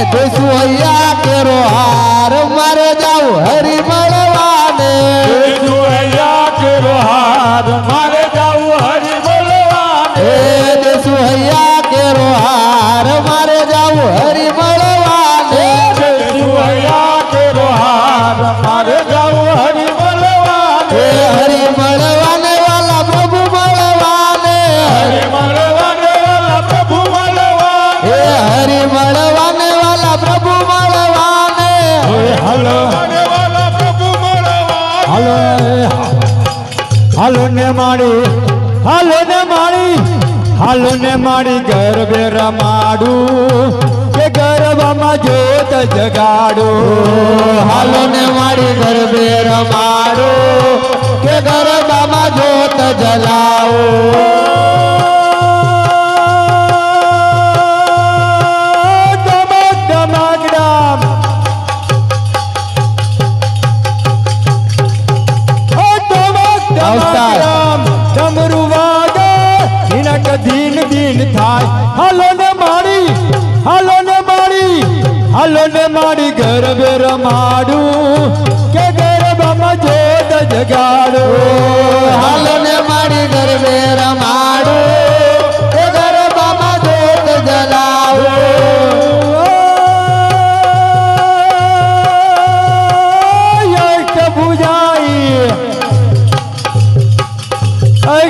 Speaker 2: દેશું અહીંયા કેરો હાર મારે જાવ હરી મળવાને
Speaker 3: દેશું અહીંયા કેરો હાર મારે જાવું હરિ મળવાને
Speaker 2: હે દેશું અહીંયા કેરો હાર મારે જાવ હરી મળવાને
Speaker 3: દેશું અહીંયા કેરો હાર મારે જાવું હરિ મળવાને
Speaker 2: હે હરી મળવાને વાલા પ્રભુ મળવાને
Speaker 3: હરિ મળવાને વાલા પ્રભુ મળવાને
Speaker 2: હે હરી મળવાને વાલા પ્રભુ મળવાને
Speaker 3: હલો
Speaker 4: વાલા પ્રભુ મળવાને
Speaker 3: હાલો હાલો ને મારી હાલો ને મારી ગરબે રમાડું કે ગરબામાં જોત જગાડું
Speaker 2: હાલો ને મારી ગરબે રમાડો કે ગરબામાં જોત જલાવો
Speaker 3: ડમક ડમક ડમ ડમક
Speaker 2: અવતાર.
Speaker 3: ડમક ડમરું વાગે હિનક ધીન ધીન થાય હાલો ને મારી ગરબે રમાડું કે ગરબામાં જોત જગાડું
Speaker 2: હાલો ને મારી ગરબે રમાડો કે ગરબામાં જોત જલાવો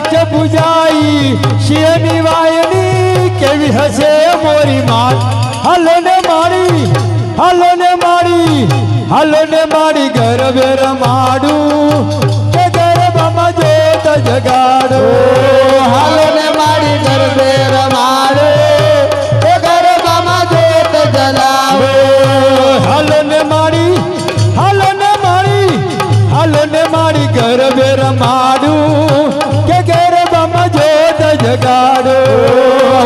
Speaker 3: અષ્ટભુજાઈ શિવની વાયની કેવી હશે મોરી માત હાલો ને મારી ગરબે રમાડું કે ગરબામાં જોત જગાડું
Speaker 2: હાલો ને મારી ગરબે રમાડો કે ગરબામાં જોત જલાવો
Speaker 3: હાલો ને મારી ગરબે રમાડું કે ગરબામાં જોત જગાડું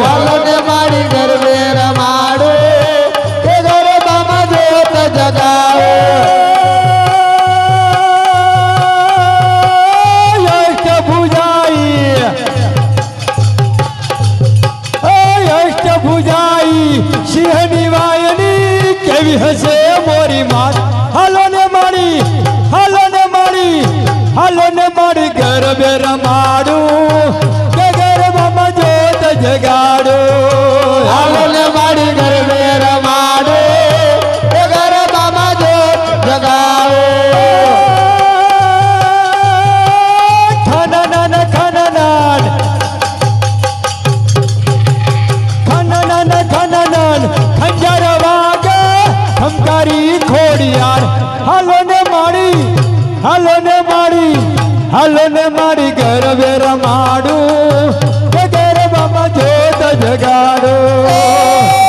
Speaker 2: હાલો ને મારી ગરબે રમાડો કે ગરબામાં જોત જગાવો
Speaker 3: અષ્ટભુજાઈ સિંહની વાયની કેવી હશે મોરી માત હાલો ને મારી ગરબે રમાડું કે ગરબામાં જોત જગાડું
Speaker 2: હાલો ને મારી ગરબે રમાડો કે ગરબામાં જોત જગાવો
Speaker 3: ખનનન ખંજર વાગે ખમકારી ખોડિયાર હાલો ને મારી ગરબે રમાડું કે ગરબામાં જોત જગાડું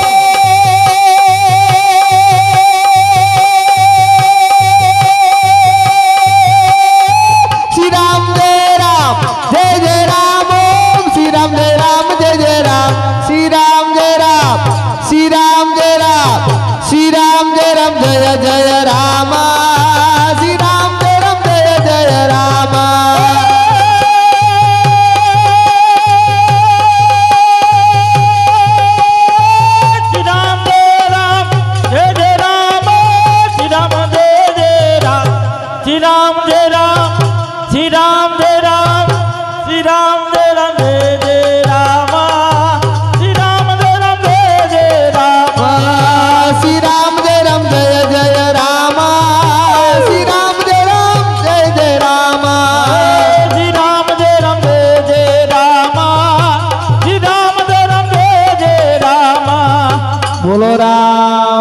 Speaker 2: શ્રી રામ જય રામ જય જય રામ ઓમ શ્રી રામ જય રામ જય જય રામ શ્રી રામ જય રામ શ્રી રામ જય રામ શ્રી રામ જય રામ જય જય રામ શ્રી રામ જય રામ જય જય રામ શ્રી રામ જય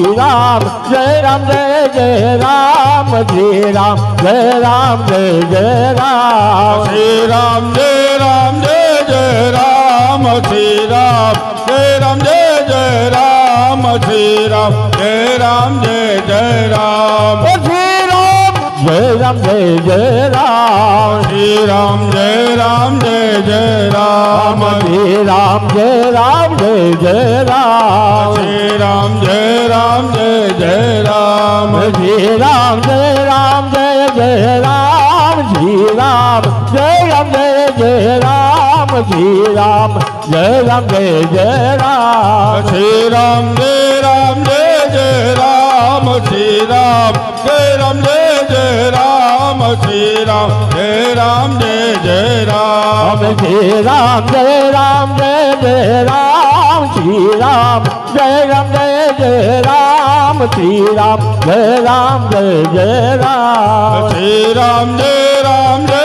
Speaker 3: શ્રી રામ જય રામ જય રામ શ્રી રામ જય રામ જય રામ
Speaker 4: શ્રી રામ જય રામ જય જય રામ શ્રી રામ જય રામ જય જય રામ શ્રી રામ જય રામ જય જય રામ
Speaker 3: શ્રી રામ જય રામ જય રામ
Speaker 4: શ્રી રામ જય રામ જય જય રામ
Speaker 3: શ્રી રામ જય રામ જય રામ
Speaker 4: શ્રી રામ જય રામ જય જય રામ
Speaker 3: શ્રી રામ જય રામ જય રામ શ્રી રામ જય રામ જય રામ શ્રી રામ જય રામ જય રામ
Speaker 4: શ્રી રામ જય રામ જય જય રામ શ્રી રામ જય રામ જય જય રામ શ્રી રામ જય રામ જય જય રામ
Speaker 3: શ્રી રામ જય રામ જય રામ શ્રી રામ જય રામ જય રામ શ્રી રામ જય રામ જય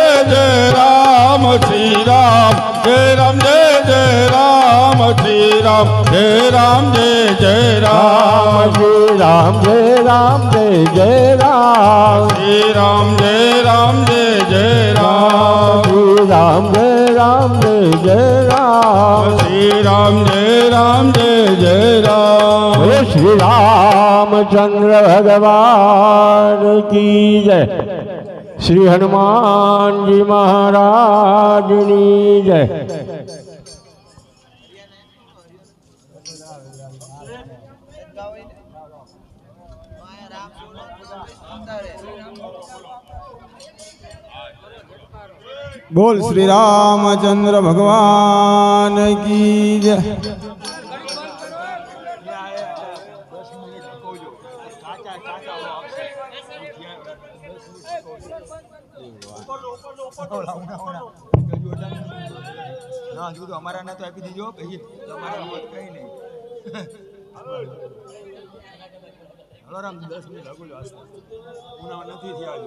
Speaker 3: રામ
Speaker 4: શ્રી રામ જય રામ જય જય રામ શ્રી રામ જય રામ જય જય રામ શ્રી રામ જય રામ જય જય રામ
Speaker 3: શ્રી રામ જય રામ જય રામ
Speaker 4: શ્રી રામ જય રામ જય જય રામ
Speaker 3: શ્રી રામ જય રામ જય રામ
Speaker 4: શ્રી રામ જય રામ જય જય રામ
Speaker 3: બોલો શ્રી રામચંદ્ર ભગવાન કી જય શ્રી હનુમાનજી મહારાજની જય
Speaker 2: બોલ શ્રી રામચંદ્ર ભગવાન કી જય
Speaker 5: ના જો તો અમારા ના તો આપી દીજો પછી તમારા મત કઈ નહીં હલો રામ 10 મિનિટ આગળ આસ્તે ઉના નથી થયા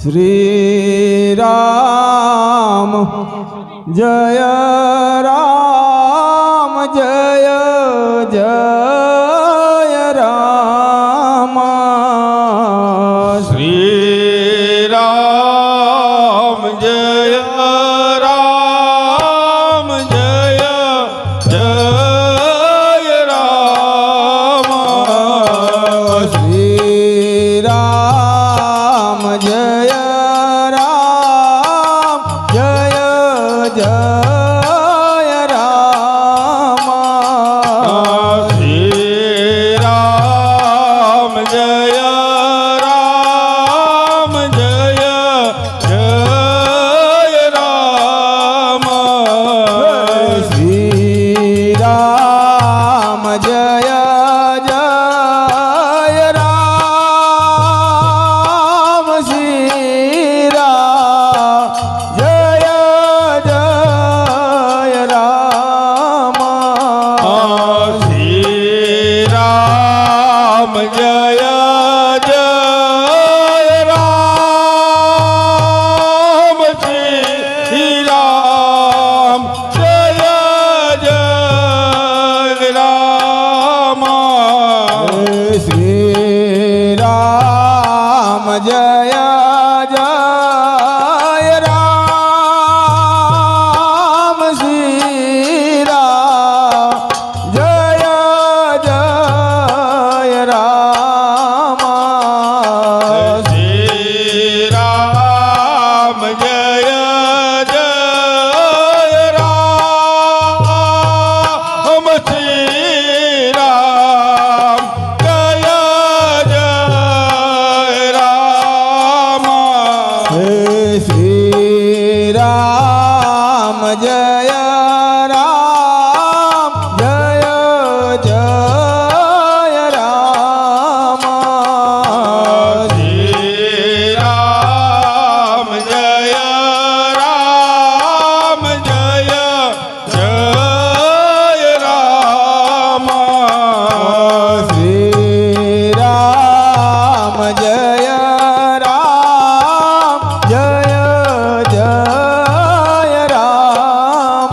Speaker 2: શ્રી રામ જય રામ જય જય રામ
Speaker 4: શ્રી રામ જય રામ જય જય રામ
Speaker 2: શ્રી રામ જય રામ જય જય રામ
Speaker 4: શ્રી રામ જય રામ જય જય રામ
Speaker 2: શ્રી રામ જય જય રામ શ્રી રામ જય જય રામ
Speaker 4: શ્રી રામ જય જય રામ શ્રી રામ જય જય રામ
Speaker 2: શ્રી રામ જય જય રામ શ્રી રામ જય જય રામ
Speaker 4: શ્રી રામ જય જય રામ શ્રી રામ જય જય રામ
Speaker 2: શ્રી રામ જય રામ જય જય રામ
Speaker 4: શ્રી રામ જય રામ જય જય રામ
Speaker 2: શ્રી રામ જય રામ જય જય રામ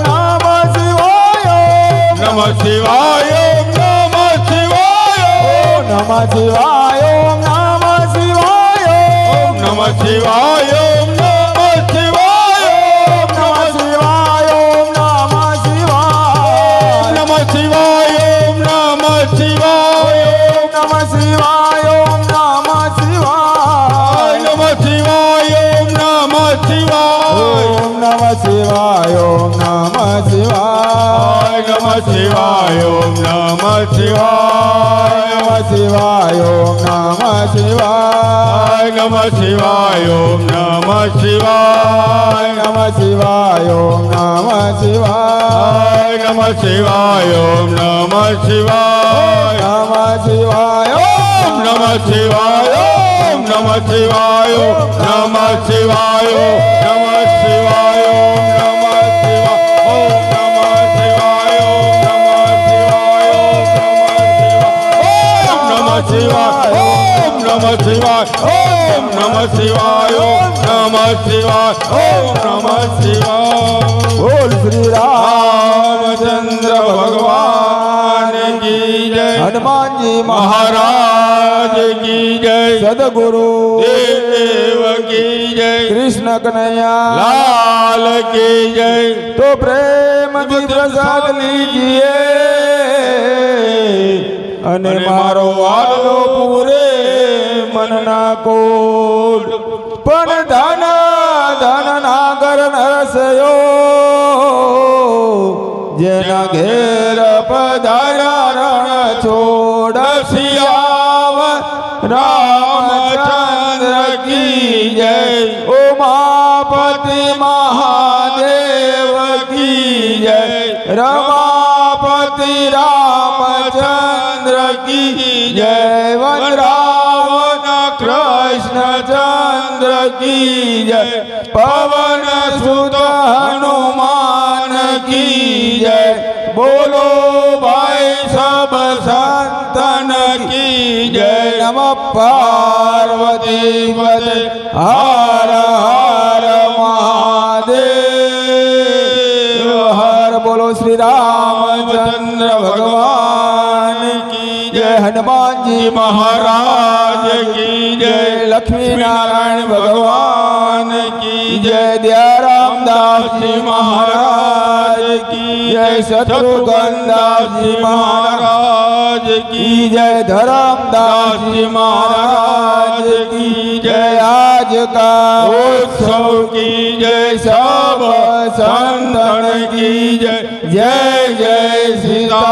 Speaker 2: શિવાય ઓમ નમઃ શિવાય
Speaker 4: ઓમ નમઃ શિવાય ઓમ નમઃ શિવાય
Speaker 2: નમઃ શિવાય ઓમ નમઃ શિવાય
Speaker 4: નમઃ શિવાય ઓમ નમઃ શિવાય
Speaker 2: નમઃ શિવાય ઓમ નમઃ શિવાય
Speaker 4: નમઃ શિવાય ઓમ નમઃ શિવાય
Speaker 2: ઓમ નમઃ શિવાય ઓમ નમઃ શિવાય
Speaker 4: નમઃ શિવાય ઓમ નમઃ શિવાય
Speaker 2: નમઃ શિવાય ઓમ નમઃ શિવાય
Speaker 4: નમઃ શિવાય ઓમ નમઃ શિવાય
Speaker 2: નમઃ શિવાય ઓમ નમઃ શિવાય
Speaker 4: નમઃ શિવાય ઓમ નમઃ શિવાય
Speaker 2: નમઃ શિવાય
Speaker 4: ઓમ નમઃ શિવાય ઓમ નમઃ શિવાય નમઃ શિવાય નમઃ શિવાય ઓમ નમઃ શિવાય ઓમ નમઃ શિવાય ઓમ નમઃ શિવાય ઓમ નમઃ શિવાય ઓમ નમઃ શિવાય ઓમ નમઃ શિવાય ઓમ નમઃ શિવાય
Speaker 2: બોલ શ્રી
Speaker 4: રામચંદ્ર ભગવાન કી જય
Speaker 2: હનુમાનજી
Speaker 4: મહારાજ કી જય
Speaker 2: સદગુરુ
Speaker 4: દેવ કી જય
Speaker 2: કૃષ્ણ કનૈયા
Speaker 4: લાલ કી જય
Speaker 2: તો પ્રેમથી પ્રસાદ લીજીએ અને મારો વાલો પૂરે મનના કોટ પણ ધન ધન નાગર નરસયો જેના ઘેર પધાર્યા રણ છોડ
Speaker 4: સિયાવ રામચંદ્ર કી જય
Speaker 2: ઉમાપતિ મહાદેવ કી જય રમાપતિ રામચંદ્ર કી જય વનરાવન કૃષ્ણચંદ્ર કી જય પવન સુત હનુમાન કી જય બોલો ભાઈ સબ સંતન કી જય નમઃ પાર્વતી પતે હર હર મહાદેવ હર બોલો શ્રી રામચંદ્ર ભગવાન કી જય હનુમાનજી
Speaker 4: મહારાજ કી જય
Speaker 2: લક્ષ્મી નારાયણ ભગવાન
Speaker 4: કી
Speaker 2: જય દયારામદાસજી મહારાજ કી જય શત્રુઘ્નદાસજી મહારાજ કી જય ધરમદાસજી મહારાજ કી જય આજ કા
Speaker 4: उत्सव की जय सब संतन की जय जय जय सीता